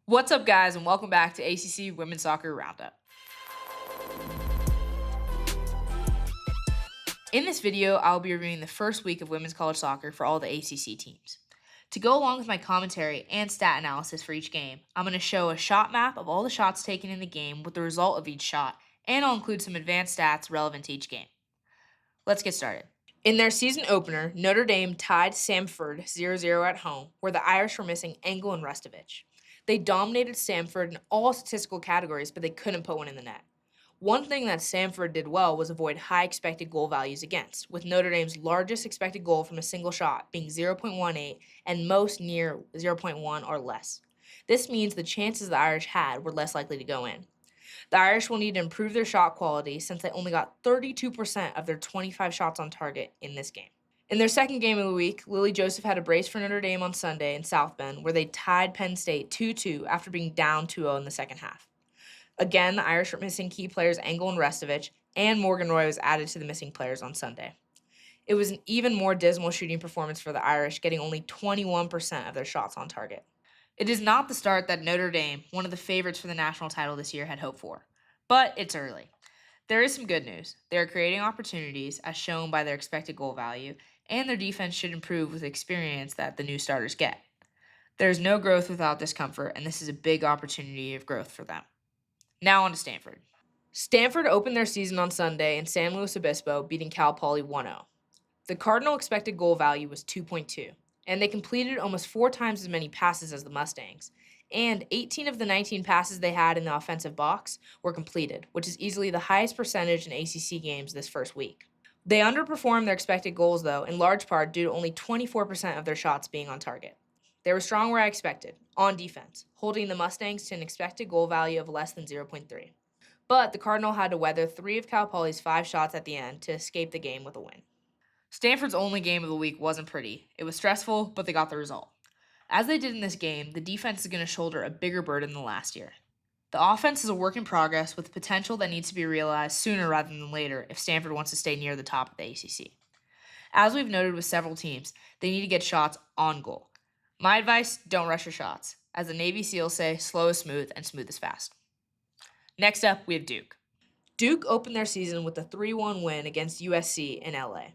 What's up, guys, and welcome back to ACC Women's Soccer Roundup. In this video, I'll be reviewing the first week of women's college soccer for all the ACC teams. To go along with my commentary and stat analysis for each game, I'm going to show a shot map of all the shots taken in the game with the result of each shot, and I'll include some advanced stats relevant to each game. Let's get started. In their season opener, Notre Dame tied Samford 0-0 at home, where the Irish were missing Engel and Restovich. They dominated Samford in all statistical categories, but they couldn't put one in the net. One thing that Samford did well was avoid high expected goal values against, with Notre Dame's largest expected goal from a single shot being 0.18 and most near 0.1 or less. This means the chances the Irish had were less likely to go in. The Irish will need to improve their shot quality since they only got 32% of their 25 shots on target in this game. In their second game of the week, Lily Joseph had a brace for Notre Dame on Sunday in South Bend, where they tied Penn State 2-2 after being down 2-0 in the second half. Again, the Irish were missing key players Engel and Restovich, and Morgan Roy was added to the missing players on Sunday. It was an even more dismal shooting performance for the Irish, getting only 21% of their shots on target. It is not the start that Notre Dame, one of the favorites for the national title this year, had hoped for. But it's early. There is some good news. They are creating opportunities, as shown by their expected goal value, and their defense should improve with the experience that the new starters get. There is no growth without discomfort, and this is a big opportunity of growth for them. Now on to Stanford. Stanford opened their season on Sunday in San Luis Obispo, beating Cal Poly 1-0. The Cardinal expected goal value was 2.2, and they completed almost 4 times as many passes as the Mustangs, and 18 of the 19 passes they had in the offensive box were completed, which is easily the highest percentage in ACC games this first week. They underperformed their expected goals, though, in large part due to only 24% of their shots being on target. They were strong where I expected, on defense, holding the Mustangs to an expected goal value of less than 0.3. But the Cardinal had to weather 3 of Cal Poly's 5 shots at the end to escape the game with a win. Stanford's only game of the week wasn't pretty. It was stressful, but they got the result. As they did in this game, the defense is going to shoulder a bigger burden than last year. The offense is a work in progress with potential that needs to be realized sooner rather than later if Stanford wants to stay near the top of the ACC. As we've noted with several teams, they need to get shots on goal. My advice, don't rush your shots. As the Navy SEALs say, slow is smooth and smooth is fast. Next up, we have Duke. Duke opened their season with a 3-1 win against USC in LA.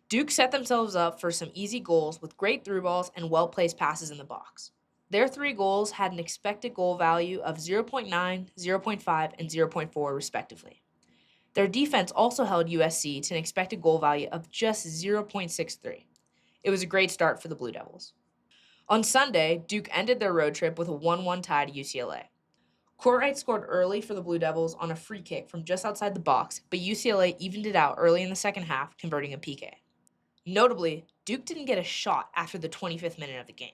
Duke set themselves up for some easy goals with great through balls and well-placed passes in the box. Their 3 goals had an expected goal value of 0.9, 0.5, and 0.4 respectively. Their defense also held USC to an expected goal value of just 0.63. It was a great start for the Blue Devils. On Sunday, Duke ended their road trip with a 1-1 tie to UCLA. Courtright scored early for the Blue Devils on a free kick from just outside the box, but UCLA evened it out early in the second half, converting a PK. Notably, Duke didn't get a shot after the 25th minute of the game.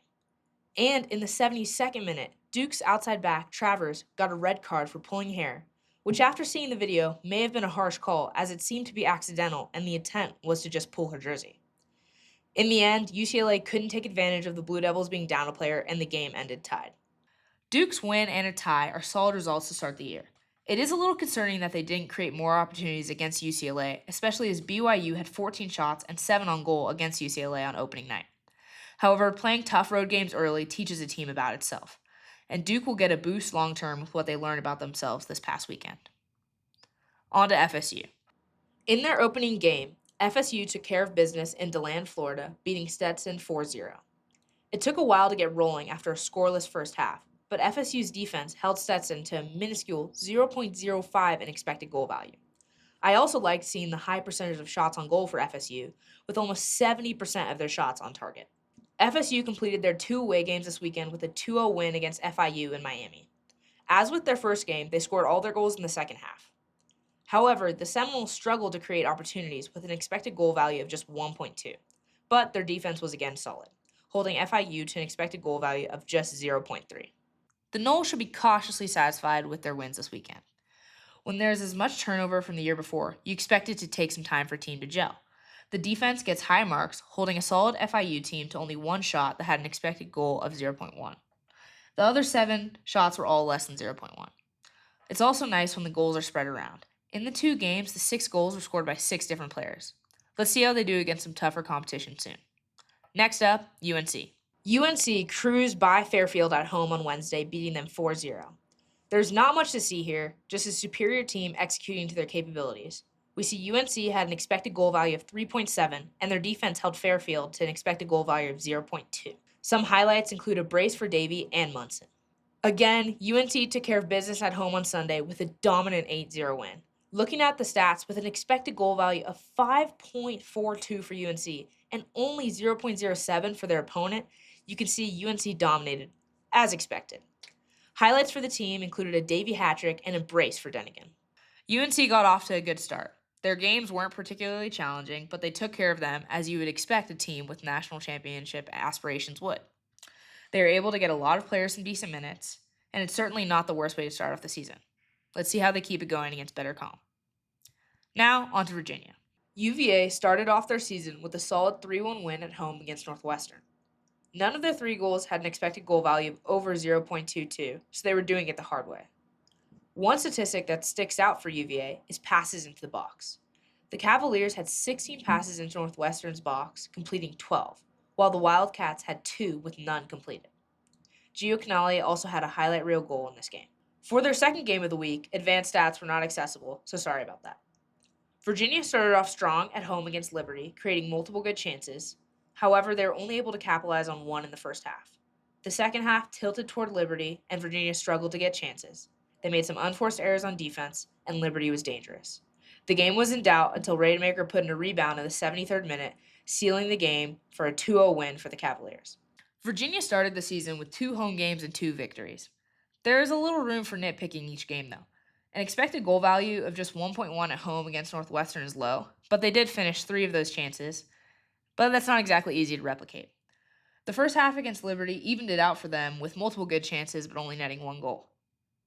And in the 72nd minute, Duke's outside back, Travers, got a red card for pulling hair, which after seeing the video may have been a harsh call as it seemed to be accidental and the intent was to just pull her jersey. In the end, UCLA couldn't take advantage of the Blue Devils being down a player and the game ended tied. Duke's win and a tie are solid results to start the year. It is a little concerning that they didn't create more opportunities against UCLA, especially as BYU had 14 shots and 7 on goal against UCLA on opening night. However, playing tough road games early teaches a team about itself, and Duke will get a boost long-term with what they learned about themselves this past weekend. On to FSU. In their opening game, FSU took care of business in DeLand, Florida, beating Stetson 4-0. It took a while to get rolling after a scoreless first half, but FSU's defense held Stetson to a minuscule 0.05 in expected goal value. I also liked seeing the high percentage of shots on goal for FSU, with almost 70% of their shots on target. FSU completed their 2 away games this weekend with a 2-0 win against FIU in Miami. As with their first game, they scored all their goals in the second half. However, the Seminoles struggled to create opportunities with an expected goal value of just 1.2, but their defense was again solid, holding FIU to an expected goal value of just 0.3. The Noles should be cautiously satisfied with their wins this weekend. When there's as much turnover from the year before, you expect it to take some time for a team to gel. The defense gets high marks, holding a solid FIU team to only 1 shot that had an expected goal of 0.1. The other 7 shots were all less than 0.1. It's also nice when the goals are spread around. In the 2 games, the 6 goals were scored by 6 different players. Let's see how they do against some tougher competition soon. Next up, UNC. UNC cruised by Fairfield at home on Wednesday, beating them 4-0. There's not much to see here, just a superior team executing to their capabilities. We see UNC had an expected goal value of 3.7, and their defense held Fairfield to an expected goal value of 0.2. Some highlights include a brace for Davy and Munson. Again, UNC took care of business at home on Sunday with a dominant 8-0 win. Looking at the stats, with an expected goal value of 5.42 for UNC and only 0.07 for their opponent, you can see UNC dominated, as expected. Highlights for the team included a Davy hat-trick and a brace for Denigan. UNC got off to a good start. Their games weren't particularly challenging, but they took care of them as you would expect a team with national championship aspirations would. They were able to get a lot of players some decent minutes, and it's certainly not the worst way to start off the season. Let's see how they keep it going against better comp. Now, on to Virginia. UVA started off their season with a solid 3-1 win at home against Northwestern. None of their 3 goals had an expected goal value of over 0.22, so they were doing it the hard way. One statistic that sticks out for UVA is passes into the box. The Cavaliers had 16 passes into Northwestern's box, completing 12, while the Wildcats had 2 with none completed. Gio Canale also had a highlight reel goal in this game. For their second game of the week, advanced stats were not accessible, so sorry about that. Virginia started off strong at home against Liberty, creating multiple good chances. However, they were only able to capitalize on one in the first half. The second half tilted toward Liberty, and Virginia struggled to get chances. They made some unforced errors on defense, and Liberty was dangerous. The game was in doubt until Rademacher put in a rebound in the 73rd minute, sealing the game for a 2-0 win for the Cavaliers. Virginia started the season with 2 home games and 2 victories. There is a little room for nitpicking each game, though. An expected goal value of just 1.1 at home against Northwestern is low, but they did finish 3 of those chances, but that's not exactly easy to replicate. The first half against Liberty evened it out for them with multiple good chances but only netting 1 goal.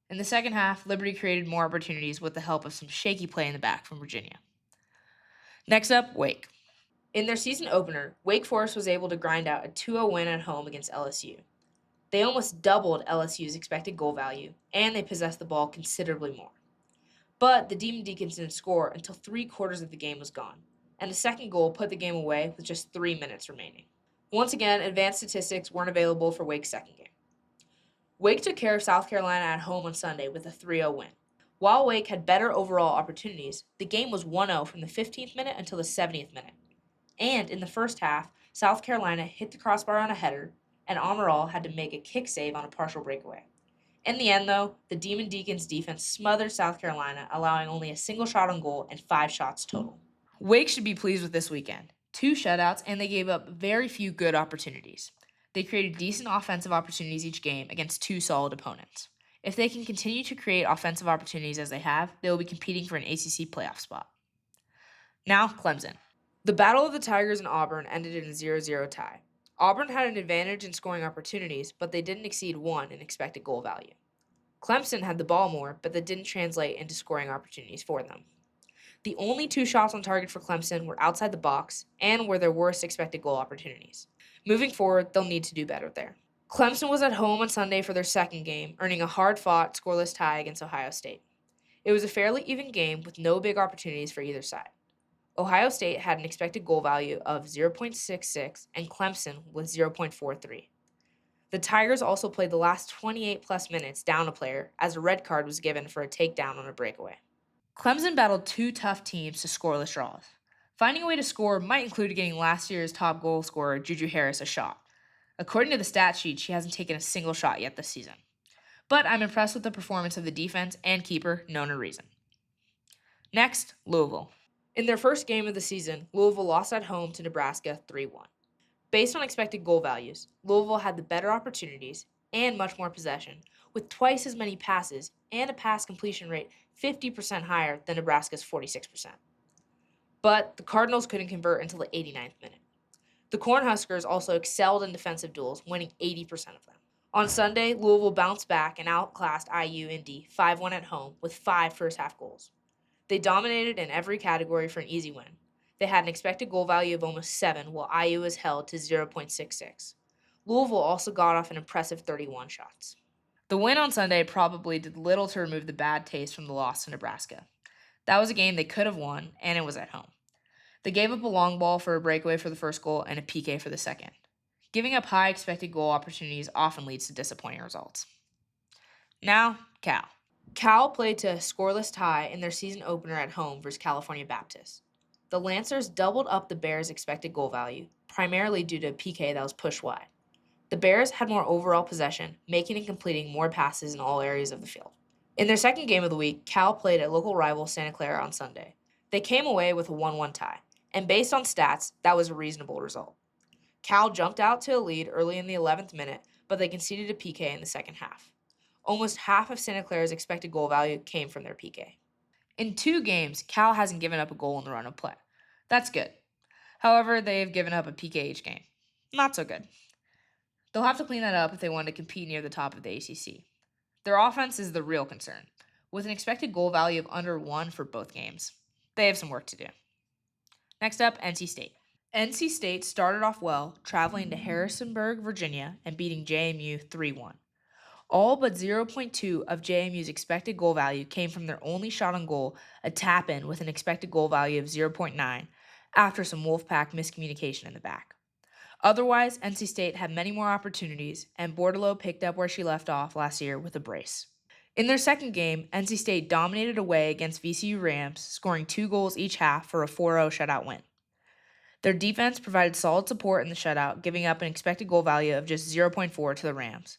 In the second half, Liberty created more opportunities with the help of some shaky play in the back from Virginia. Next up, Wake. In their season opener, Wake Forest was able to grind out a 2-0 win at home against LSU. They almost doubled LSU's expected goal value, and they possessed the ball considerably more. But the Demon Deacons didn't score until 3/4 of the game was gone, and a second goal put the game away with just 3 minutes remaining. Once again, advanced statistics weren't available for Wake's second game. Wake took care of South Carolina at home on Sunday with a 3-0 win. While Wake had better overall opportunities, the game was 1-0 from the 15th minute until the 70th minute. And in the first half, South Carolina hit the crossbar on a header, and Amaral had to make a kick save on a partial breakaway. In the end, though, the Demon Deacons defense smothered South Carolina, allowing only a single shot on goal and 5 shots total. Wake should be pleased with this weekend. 2 shutouts, and they gave up very few good opportunities. They created decent offensive opportunities each game against 2 solid opponents. If they can continue to create offensive opportunities as they have, they will be competing for an ACC playoff spot. Now, Clemson. The Battle of the Tigers and Auburn ended in a 0-0 tie. Auburn had an advantage in scoring opportunities, but they didn't exceed 1 in expected goal value. Clemson had the ball more, but that didn't translate into scoring opportunities for them. The only 2 shots on target for Clemson were outside the box and were their worst expected goal opportunities. Moving forward, they'll need to do better there. Clemson was at home on Sunday for their second game, earning a hard-fought, scoreless tie against Ohio State. It was a fairly even game with no big opportunities for either side. Ohio State had an expected goal value of 0.66 and Clemson with 0.43. The Tigers also played the last 28-plus minutes down a player as a red card was given for a takedown on a breakaway. Clemson battled 2 tough teams to scoreless draws. Finding a way to score might include getting last year's top goal scorer, Juju Harris, a shot. According to the stat sheet, she hasn't taken a single shot yet this season. But I'm impressed with the performance of the defense and keeper, Nona Reason. Next, Louisville. In their first game of the season, Louisville lost at home to Nebraska 3-1. Based on expected goal values, Louisville had the better opportunities and much more possession, with twice as many passes and a pass completion rate 50% higher than Nebraska's 46%. But the Cardinals couldn't convert until the 89th minute. The Cornhuskers also excelled in defensive duels, winning 80% of them. On Sunday, Louisville bounced back and outclassed IU Indy 5-1 at home with 5 first-half goals. They dominated in every category for an easy win. They had an expected goal value of almost 7, while IU was held to 0.66. Louisville also got off an impressive 31 shots. The win on Sunday probably did little to remove the bad taste from the loss to Nebraska. That was a game they could have won, and it was at home. They gave up a long ball for a breakaway for the first goal and a PK for the second. Giving up high expected goal opportunities often leads to disappointing results. Now, Cal. Cal played to a scoreless tie in their season opener at home versus California Baptist. The Lancers doubled up the Bears' expected goal value, primarily due to a PK that was pushed wide. The Bears had more overall possession, making and completing more passes in all areas of the field. In their second game of the week, Cal played at local rival Santa Clara on Sunday. They came away with a 1-1 tie, and based on stats, that was a reasonable result. Cal jumped out to a lead early in the 11th minute, but they conceded a PK in the second half. Almost half of Santa Clara's expected goal value came from their PK. In 2 games, Cal hasn't given up a goal in the run of play. That's good. However, they have given up a PK each game. Not so good. They'll have to clean that up if they want to compete near the top of the ACC. Their offense is the real concern, with an expected goal value of under 1 for both games. They have some work to do. Next up, NC State. NC State started off well, traveling to Harrisonburg, Virginia, and beating JMU 3-1. All but 0.2 of JMU's expected goal value came from their only shot on goal, a tap-in with an expected goal value of 0.9, after some Wolfpack miscommunication in the back. Otherwise, NC State had many more opportunities, and Bordelot picked up where she left off last year with a brace. In their second game, NC State dominated away against VCU Rams, scoring 2 goals each half for a 4-0 shutout win. Their defense provided solid support in the shutout, giving up an expected goal value of just 0.4 to the Rams.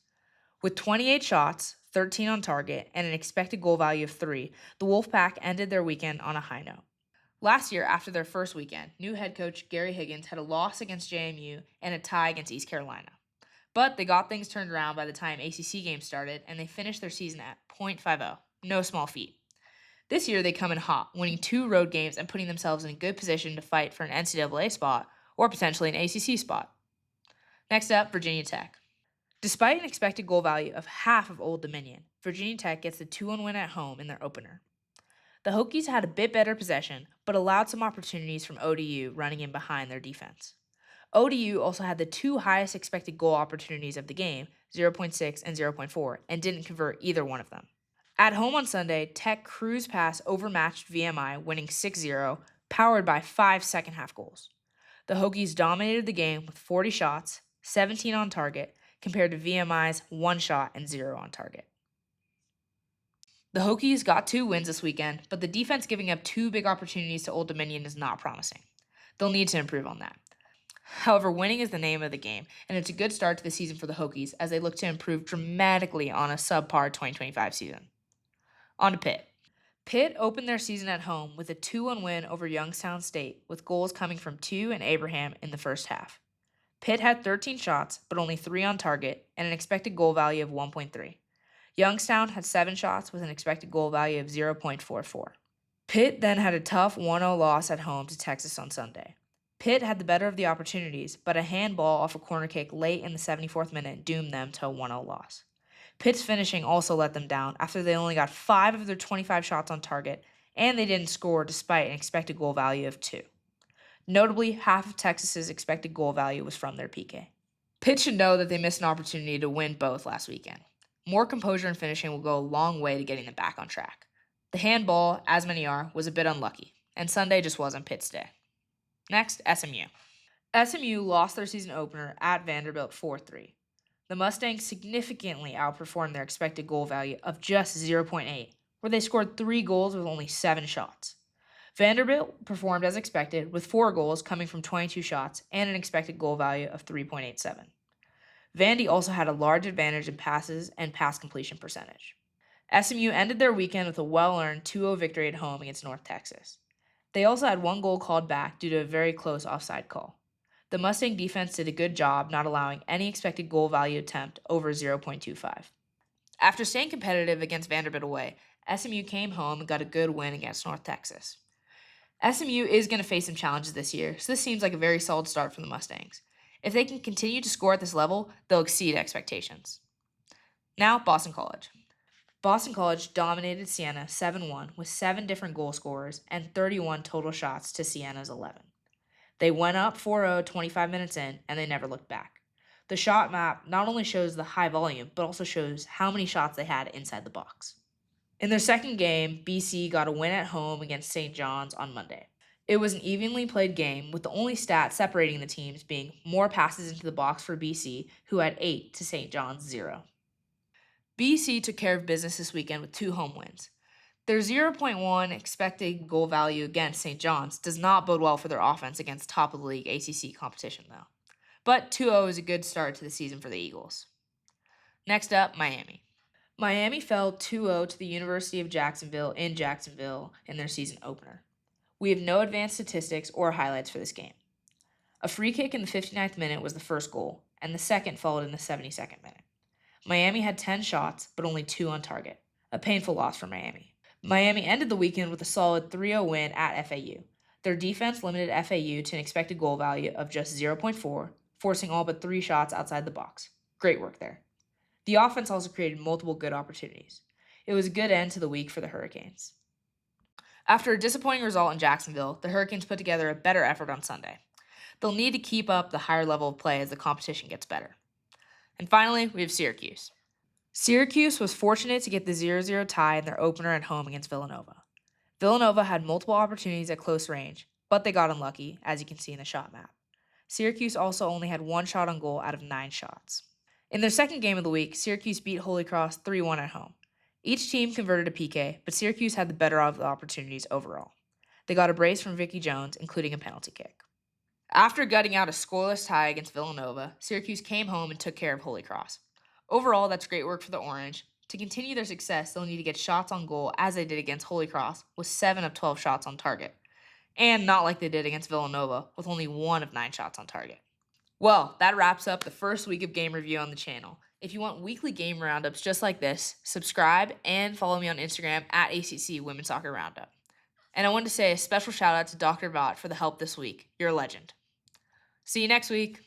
With 28 shots, 13 on target, and an expected goal value of 3, the Wolfpack ended their weekend on a high note. Last year, after their first weekend, new head coach Gary Higgins had a loss against JMU and a tie against East Carolina. But they got things turned around by the time ACC games started, and they finished their season at .50, no small feat. This year, they come in hot, winning 2 road games and putting themselves in a good position to fight for an NCAA spot or potentially an ACC spot. Next up, Virginia Tech. Despite an expected goal value of half of Old Dominion, Virginia Tech gets the 2-1 win at home in their opener. The Hokies had a bit better possession, but allowed some opportunities from ODU running in behind their defense. ODU also had the 2 highest expected goal opportunities of the game, 0.6 and 0.4, and didn't convert either one of them. At home on Sunday, Tech cruised past overmatched VMI, winning 6-0, powered by 5 second-half goals. The Hokies dominated the game with 40 shots, 17 on target, compared to VMI's 1 shot and 0 on target. The Hokies got 2 wins this weekend, but the defense giving up 2 big opportunities to Old Dominion is not promising. They'll need to improve on that. However, winning is the name of the game, and it's a good start to the season for the Hokies as they look to improve dramatically on a subpar 2025 season. On to Pitt. Pitt opened their season at home with a 2-1 win over Youngstown State, with goals coming from 2 and Abraham in the first half. Pitt had 13 shots, but only 3 on target, and an expected goal value of 1.3. Youngstown had 7 shots with an expected goal value of 0.44. Pitt then had a tough 1-0 loss at home to Texas on Sunday. Pitt had the better of the opportunities, but a handball off a corner kick late in the 74th minute doomed them to a 1-0 loss. Pitt's finishing also let them down after they only got 5 of their 25 shots on target, and they didn't score despite an expected goal value of 2. Notably, half of Texas's expected goal value was from their PK. Pitt should know that they missed an opportunity to win both last weekend. More composure and finishing will go a long way to getting them back on track. The handball, as many are, was a bit unlucky, and Sunday just wasn't Pitt's day. Next, SMU. SMU lost their season opener at Vanderbilt 4-3. The Mustangs significantly outperformed their expected goal value of just 0.8, where they scored 3 goals with only 7 shots. Vanderbilt performed as expected, with 4 goals coming from 22 shots and an expected goal value of 3.87. Vandy also had a large advantage in passes and pass completion percentage. SMU ended their weekend with a well-earned 2-0 victory at home against North Texas. They also had 1 goal called back due to a very close offside call. The Mustang defense did a good job not allowing any expected goal value attempt over 0.25. After staying competitive against Vanderbilt away, SMU came home and got a good win against North Texas. SMU is going to face some challenges this year, so this seems like a very solid start from the Mustangs. If they can continue to score at this level, they'll exceed expectations. Now, Boston College. Boston College dominated Siena 7-1 with 7 different goal scorers and 31 total shots to Siena's 11. They went up 4-0 25 minutes in, and they never looked back. The shot map not only shows the high volume, but also shows how many shots they had inside the box. In their second game, BC got a win at home against St. John's on Monday. It was an evenly played game, with the only stat separating the teams being more passes into the box for BC, who had 8 to St. John's 0. BC took care of business this weekend with 2 home wins. Their 0.1 expected goal value against St. John's does not bode well for their offense against top of the league ACC competition, though. But 2-0 is a good start to the season for the Eagles. Next up, Miami. Miami fell 2-0 to the University of Jacksonville in Jacksonville in their season opener. We have no advanced statistics or highlights for this game. A free kick in the 59th minute was the first goal, and the second followed in the 72nd minute. Miami had 10 shots, but only 2 on target. A painful loss for Miami. Miami ended the weekend with a solid 3-0 win at FAU. Their defense limited FAU to an expected goal value of just 0.4, forcing all but 3 shots outside the box. Great work there. The offense also created multiple good opportunities. It was a good end to the week for the Hurricanes. After a disappointing result in Jacksonville, the Hurricanes put together a better effort on Sunday. They'll need to keep up the higher level of play as the competition gets better. And finally, we have Syracuse. Syracuse was fortunate to get the 0-0 tie in their opener at home against Villanova. Villanova had multiple opportunities at close range, but they got unlucky, as you can see in the shot map. Syracuse also only had 1 shot on goal out of 9 shots. In their second game of the week, Syracuse beat Holy Cross 3-1 at home. Each team converted a PK, but Syracuse had the better of the opportunities overall. They got a brace from Vicky Jones, including a penalty kick. After gutting out a scoreless tie against Villanova, Syracuse came home and took care of Holy Cross. Overall, that's great work for the Orange. To continue their success, they'll need to get shots on goal as they did against Holy Cross, with 7 of 12 shots on target. And not like they did against Villanova, with only 1 of 9 shots on target. Well, that wraps up the first week of game review on the channel. If you want weekly game roundups just like this, subscribe and follow me on Instagram at ACC Women's Soccer Roundup. And I wanted to say a special shout out to Dr. Vaught for the help this week. You're a legend. See you next week.